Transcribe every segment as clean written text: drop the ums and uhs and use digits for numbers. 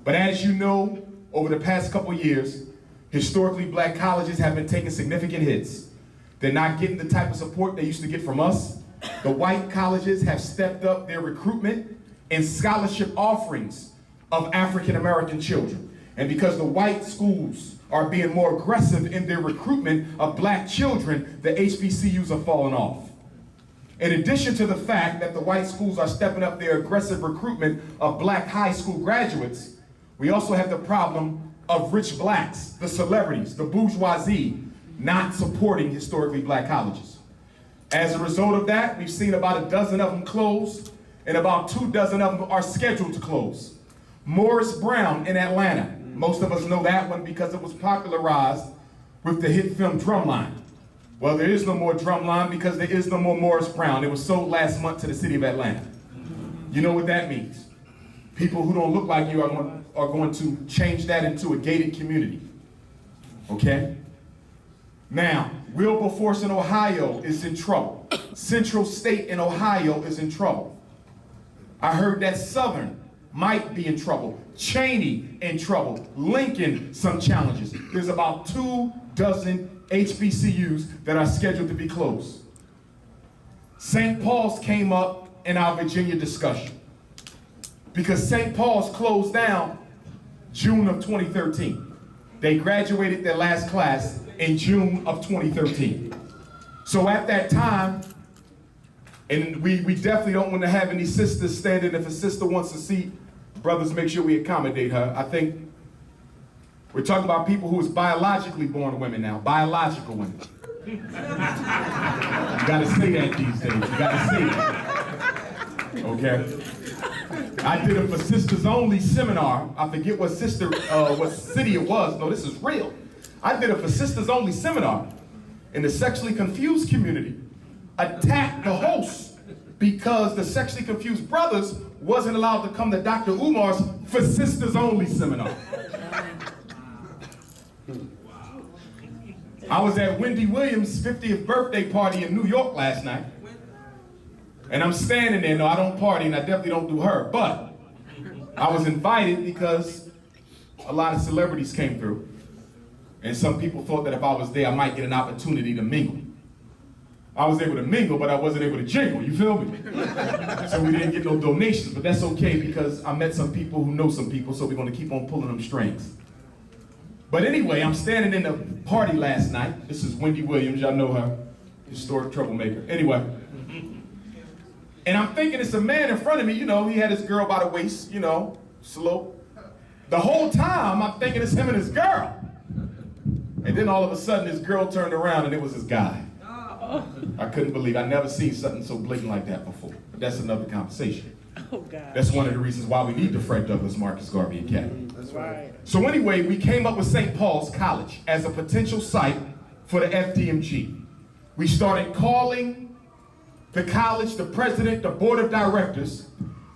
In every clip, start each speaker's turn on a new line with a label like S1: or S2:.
S1: But as you know, over the past couple years, historically black colleges have been taking significant hits. They're not getting the type of support they used to get from us. The white colleges have stepped up their recruitment and scholarship offerings of African American children. And because the white schools are being more aggressive in their recruitment of black children, the HBCUs are falling off. In addition to the fact that the white schools are stepping up their aggressive recruitment of black high school graduates, we also have the problem of rich blacks, the celebrities, the bourgeoisie, not supporting historically black colleges. As a result of that, we've seen about a dozen of them close, and about 24 of them are scheduled to close. Morris Brown in Atlanta. Most of us know that one because it was popularized with the hit film Drumline. Well, there is no more Drumline because there is no more Morris Brown. It was sold last month to the city of Atlanta. You know what that means. People who don't look like you are going to change that into a gated community. Okay? Now, Wilberforce in Ohio is in trouble. Central State in Ohio is in trouble. I heard that Southern might be in trouble. Cheney in trouble. Lincoln, some challenges. There's about 24 HBCUs that are scheduled to be closed. St. Paul's came up in our Virginia discussion because St. Paul's closed down June of 2013. They graduated their last class in June of 2013. So at that time, and we definitely don't want to have any sisters standing. If a sister wants a seat, brothers, make sure we accommodate her. I think we're talking about people who is biologically born women now, biological women. You gotta say that these days, you gotta say it. Okay? I did a for sisters only seminar. I forget what city it was. No, this is real. I did a for sisters only seminar, and the sexually confused community attacked the host because the sexually confused brothers wasn't allowed to come to Dr. Umar's for sisters only seminar. I was at Wendy Williams' 50th birthday party in New York last night, and I'm standing there. No, I don't party, and I definitely don't do her, but I was invited because a lot of celebrities came through, and some people thought that if I was there, I might get an opportunity to mingle. I was able to mingle, but I wasn't able to jingle, you feel me? So we didn't get no donations, but that's okay because I met some people who know some people, so we're gonna keep on pulling them strings. But anyway, I'm standing in the party last night. This is Wendy Williams, y'all know her, historic troublemaker. Anyway, and I'm thinking it's a man in front of me, you know, he had his girl by the waist, you know, slow. The whole time, I'm thinking it's him and his girl. And then all of a sudden, his girl turned around and it was his guy. I couldn't believe I never seen something so blatant like that before. But that's another conversation.
S2: Oh, God.
S1: That's one of the reasons why we need the Fred Douglass Marcus Garvey Academy.
S2: That's right.
S1: So anyway, we came up with St. Paul's College as a potential site for the FDMG. We started calling the college, the president, the board of directors,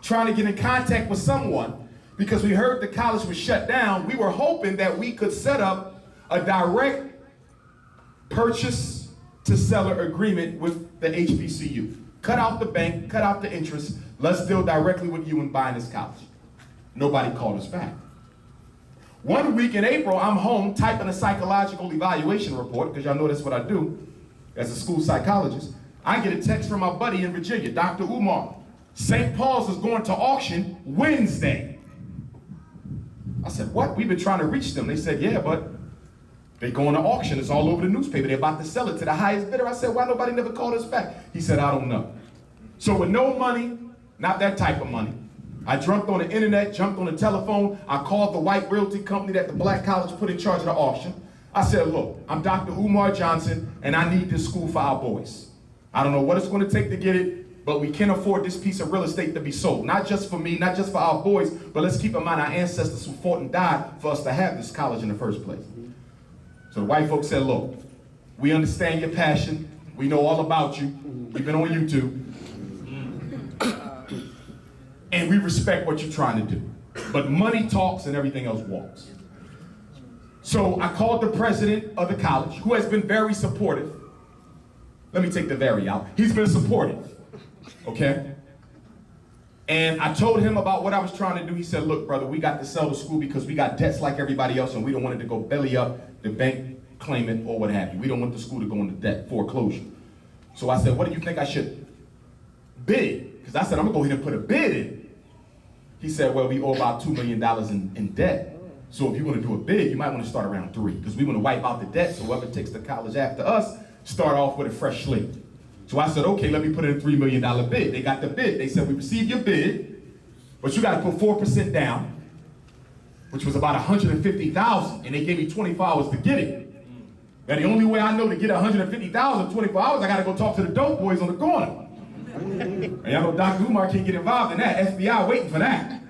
S1: trying to get in contact with someone because we heard the college was shut down. We were hoping that we could set up a direct purchase to seller agreement with the HBCU. Cut out the bank, cut out the interest, let's deal directly with you in buying this college. Nobody called us back. One week in April, I'm home typing a psychological evaluation report, because y'all know that's what I do as a school psychologist. I get a text from my buddy in Virginia, Dr. Umar. St. Paul's is going to auction Wednesday. I said, what? We've been trying to reach them. They said, yeah, but they're going to auction. It's all over the newspaper. They're about to sell it to the highest bidder. I said, why nobody never called us back? He said, I don't know. So with no money, not that type of money, I jumped on the internet, jumped on the telephone. I called the white realty company that the black college put in charge of the auction. I said, look, I'm Dr. Umar Johnson, and I need this school for our boys. I don't know what it's going to take to get it, but we can afford this piece of real estate to be sold. Not just for me, not just for our boys, but let's keep in mind our ancestors who fought and died for us to have this college in the first place. So the white folks said, look, we understand your passion. We know all about you. We've been on YouTube. And we respect what you're trying to do. But money talks and everything else walks. So I called the president of the college, who has been very supportive. Let me take the very out. He's been supportive, okay? And I told him about what I was trying to do. He said, look, brother, we got to sell the school because we got debts like everybody else and we don't want it to go belly up, the bank claim it or what have you. We don't want the school to go into debt, foreclosure. So I said, what do you think I should bid? Because I said, I'm gonna go ahead and put a bid in. He said, well, we owe about $2 million in debt. So if you want to do a bid, you might want to start around 3 because we want to wipe out the debt so whoever takes the college after us, start off with a fresh slate. So I said, okay, let me put in a $3 million bid. They got the bid. They said, we received your bid, but you got to put 4% down, which was about $150,000, and they gave me 24 hours to get it. Now the only way I know to get $150,000 in 24 hours, I got to go talk to the dope boys on the corner. And y'all know Dr. Umar can't get involved in that. FBI waiting for that.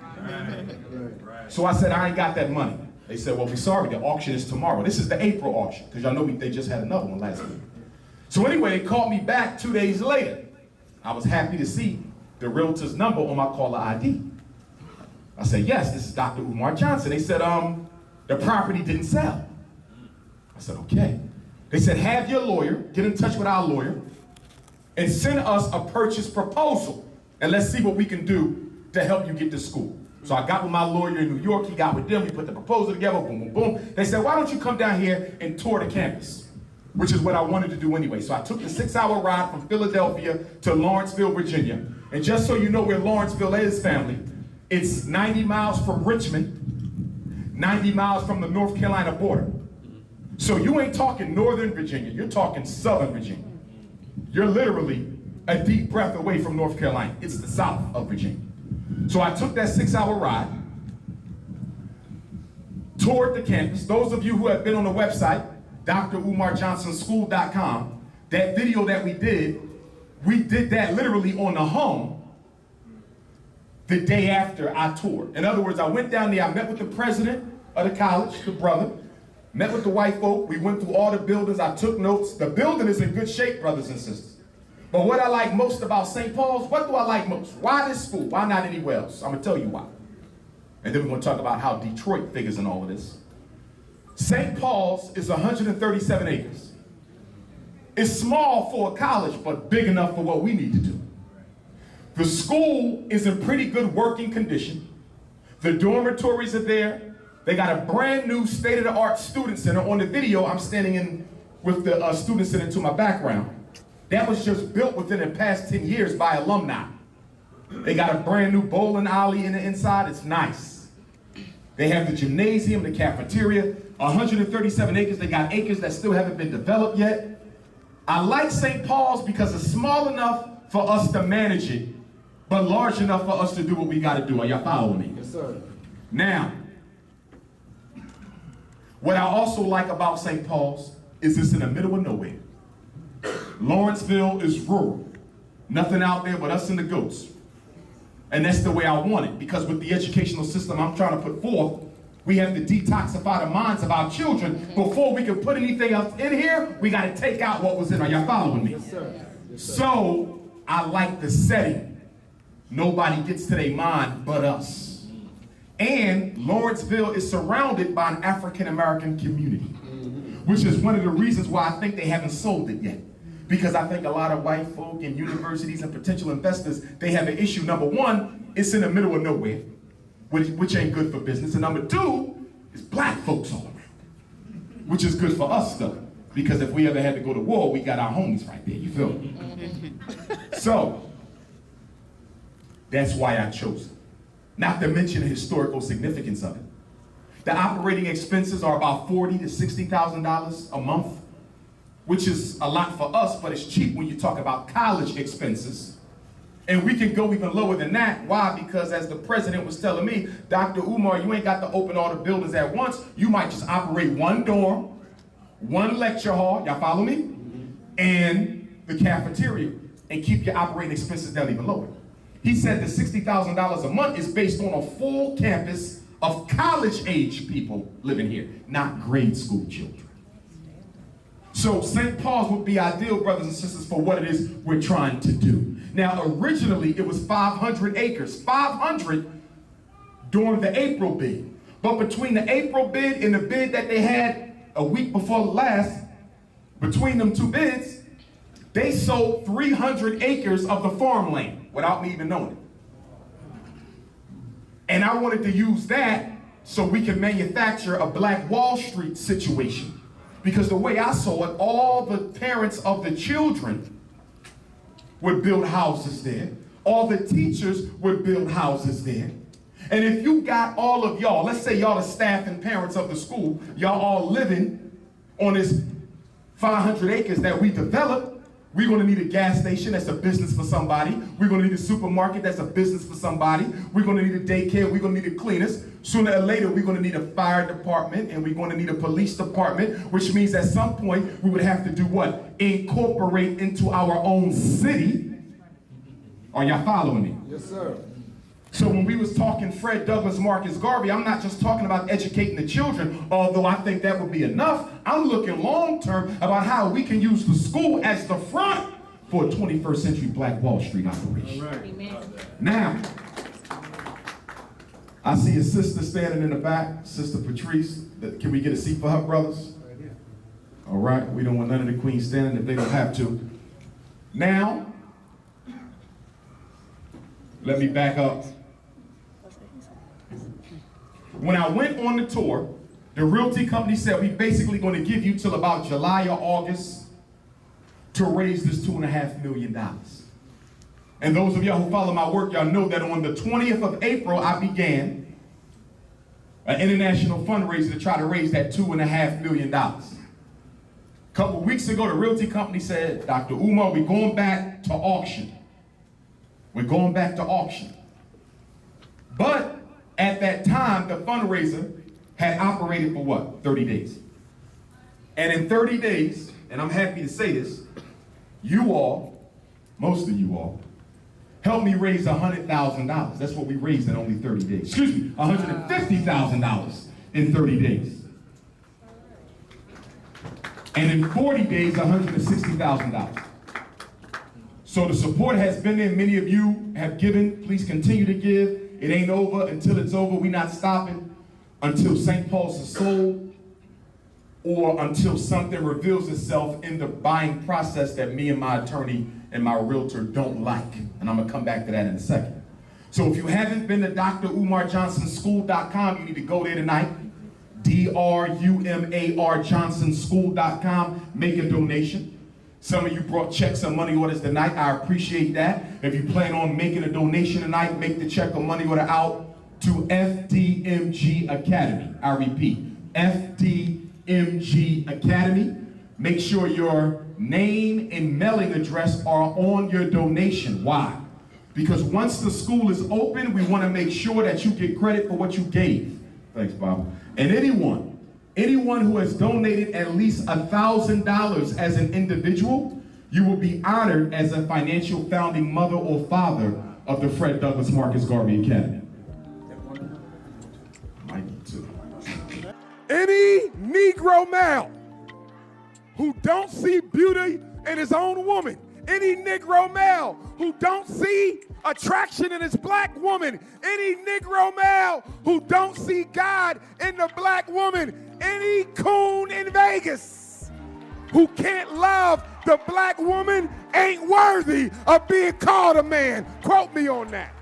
S1: So I said, I ain't got that money. They said, well, we're sorry, the auction is tomorrow. This is the April auction, because y'all know they just had another one last week. So anyway, they called me back 2 days later. I was happy to see the realtor's number on my caller ID. I said, yes, this is Dr. Umar Johnson. They said, the property didn't sell. I said, okay. They said, have your lawyer, get in touch with our lawyer, and send us a purchase proposal, and let's see what we can do to help you get to school. So I got with my lawyer in New York, he got with them, we put the proposal together, boom, boom, boom. They said, why don't you come down here and tour the campus? Which is what I wanted to do anyway. So I took the 6-hour ride from Philadelphia to Lawrenceville, Virginia. And just so you know where Lawrenceville is, family, it's 90 miles from Richmond, 90 miles from the North Carolina border. So you ain't talking Northern Virginia, you're talking Southern Virginia. You're literally a deep breath away from North Carolina. It's the South of Virginia. So I took that 6-hour ride, toured the campus. Those of you who have been on the website, drumarjohnsonschool.com, that video that we did that literally on the home the day after I toured. In other words, I went down there, I met with the president of the college, the brother, met with the white folk, we went through all the buildings, I took notes. The building is in good shape, brothers and sisters. But what I like most about St. Paul's, what do I like most? Why this school? Why not anywhere else? I'm gonna tell you why. And then we're gonna talk about how Detroit figures in all of this. St. Paul's is 137 acres. It's small for a college, but big enough for what we need to do. The school is in pretty good working condition. The dormitories are there. They got a brand new state-of-the-art student center. On the video, I'm standing in with the student center to my background. That was just built within the past 10 years by alumni. They got a brand new bowling alley in the inside. It's nice. They have the gymnasium, the cafeteria, 137 acres. They got acres that still haven't been developed yet. I like St. Paul's because it's small enough for us to manage it, but large enough for us to do what we got to do. Are y'all following me?
S2: Yes, sir.
S1: Now, what I also like about St. Paul's is it's in the middle of nowhere. Lawrenceville is rural. Nothing out there but us and the goats. And that's the way I want it, because with the educational system I'm trying to put forth, we have to detoxify the minds of our children. Before we can put anything else in here, we got to take out what was in. Are y'all following me?
S2: Yes, sir. Yes, sir.
S1: So I like the setting. Nobody gets to their mind but us. And Lawrenceville is surrounded by an African-American community, which is one of the reasons why I think they haven't sold it yet. Because I think a lot of white folk and universities and potential investors, they have an issue. Number one, it's in the middle of nowhere, which ain't good for business. And number two, it's black folks all around, which is good for us though. Because if we ever had to go to war, we got our homies right there, you feel me? So, that's why I chose it. Not to mention the historical significance of it. The operating expenses are about $40,000 to $60,000 a month, which is a lot for us, but it's cheap when you talk about college expenses. And we can go even lower than that. Why? Because as the president was telling me, Dr. Umar, you ain't got to open all the buildings at once. You might just operate one dorm, one lecture hall, y'all follow me? And the cafeteria, and keep your operating expenses down even lower. He said that $60,000 a month is based on a full campus of college-age people living here, not grade school children. So St. Paul's would be ideal, brothers and sisters, for what it is we're trying to do. Now, originally, it was 500 acres. 500 during the April bid. But between the April bid and the bid that they had a week before last, between them two bids, they sold 300 acres of the farmland without me even knowing it. And I wanted to use that so we can manufacture a Black Wall Street situation. Because the way I saw it, all the parents of the children would build houses there. All the teachers would build houses there. And if you got all of y'all, let's say y'all are staff and parents of the school, y'all all living on this 500 acres that we developed, we're gonna need a gas station, that's a business for somebody. We're gonna need a supermarket, that's a business for somebody. We're gonna need a daycare, we're gonna need a cleaners. Sooner or later, we're gonna need a fire department and we're gonna need a police department, which means at some point, we would have to do what? Incorporate into our own city. Are y'all following me?
S2: Yes, sir.
S1: So when we was talking Fred Douglass, Marcus Garvey, I'm not just talking about educating the children, although I think that would be enough. I'm looking long term about how we can use the school as the front for a 21st century Black Wall Street operation.
S2: All right.
S3: Amen.
S1: Now, I see a sister standing in the back, Sister Patrice. Can we get a seat for her, brothers?
S2: Right here.
S1: All right, we don't want none of the queens standing if they don't have to. Now, let me back up. When I went on the tour, the realty company said we basically going to give you till about July or August to raise this $2.5 million. And those of y'all who follow my work, y'all know that on the 20th of April, I began an international fundraiser to try to raise that $2.5 million. A couple weeks ago, the realty company said, Dr. Umar, we're going back to auction. We're going back to auction. But at that time, the fundraiser had operated for what? 30 days. And in 30 days, and I'm happy to say this, you all, most of you all, helped me raise $100,000. That's what we raised in only 30 days. Excuse me, $150,000 in 30 days. And in 40 days, $160,000. So the support has been there. Many of you have given. Please continue to give. It ain't over until it's over. We're not stopping until St. Paul's is sold or until something reveals itself in the buying process that me and my attorney and my realtor don't like. And I'm going to come back to that in a second. So if you haven't been to drumarjohnsonschool.com, you need to go there tonight. drumarjohnsonschool.com. Make a donation. Some of you brought checks and money orders tonight. I appreciate that. If you plan on making a donation tonight, make the check or money order out to FDMG Academy. I repeat, FDMG Academy. Make sure your name and mailing address are on your donation. Why? Because once the school is open, we want to make sure that you get credit for what you gave. Thanks, Bob. And anyone who has donated at least $1,000 as an individual, you will be honored as a financial founding mother or father of the Fred Douglass Marcus Garvey Academy. Might need to.
S4: Any Negro male who don't see beauty in his own woman, any Negro male who don't see attraction in his black woman, any Negro male who don't see God in the black woman, any coon in Vegas who can't love the black woman ain't worthy of being called a man. Quote me on that.